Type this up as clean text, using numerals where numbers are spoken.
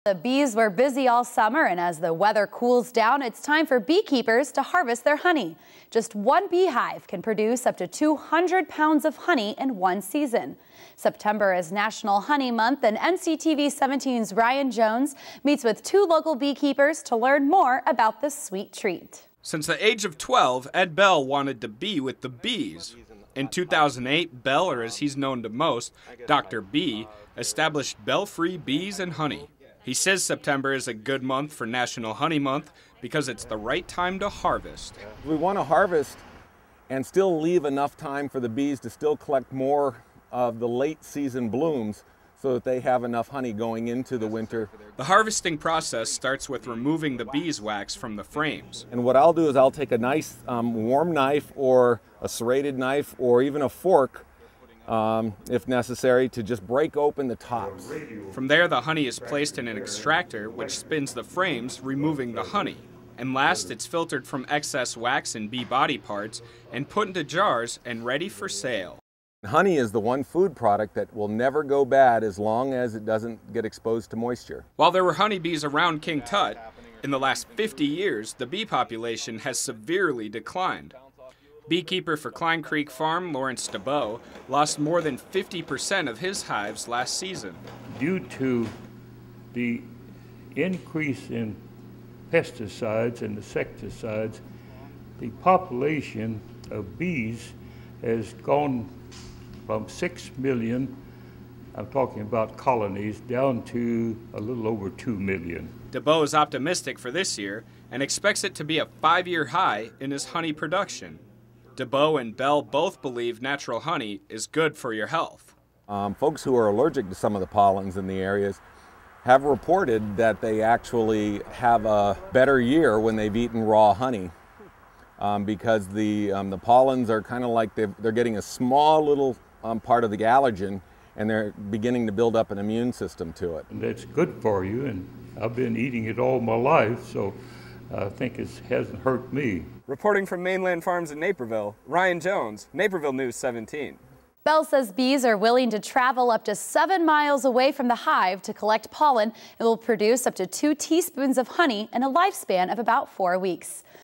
The bees were busy all summer, and as the weather cools down, it's time for beekeepers to harvest their honey. Just one beehive can produce up to 200 pounds of honey in one season. September is National Honey Month, and NCTV17's Ryan Jones meets with two local beekeepers to learn more about this sweet treat. Since the age of 12, Ed Bell wanted to be with the bees. In 2008, Bell, or as he's known to most, Dr. B, established Bell-Free Bees and Honey. He says September is a good month for National Honey Month because it's the right time to harvest. We want to harvest and still leave enough time for the bees to still collect more of the late season blooms so that they have enough honey going into the winter. The harvesting process starts with removing the beeswax from the frames. And what I'll do is I'll take a nice warm knife or a serrated knife or even a fork, if necessary, to just break open the tops. From there, the honey is placed in an extractor which spins the frames, removing the honey. And last, it's filtered from excess wax and bee body parts and put into jars and ready for sale. Honey is the one food product that will never go bad as long as it doesn't get exposed to moisture. While there were honeybees around King Tut, in the last 50 years, the bee population has severely declined. Beekeeper for Klein Creek Farm, Lawrence DeBow, lost more than 50% of his hives last season. Due to the increase in pesticides and insecticides, the population of bees has gone from 6 million, I'm talking about colonies, down to a little over 2 million. DeBow is optimistic for this year and expects it to be a 5-year high in his honey production. DeBow and Bell both believe natural honey is good for your health. Folks who are allergic to some of the pollens in the areas have reported that they actually have a better year when they've eaten raw honey. Because the pollens are kind of like they're getting a small little part of the allergen, and they're beginning to build up an immune system to it. And that's good for you, and I've been eating it all my life, so I think it hasn't hurt me. Reporting from Mainland Farms in Naperville, Ryan Jones, Naperville News 17. Bell says bees are willing to travel up to 7 miles away from the hive to collect pollen and will produce up to 2 teaspoons of honey in a lifespan of about 4 weeks.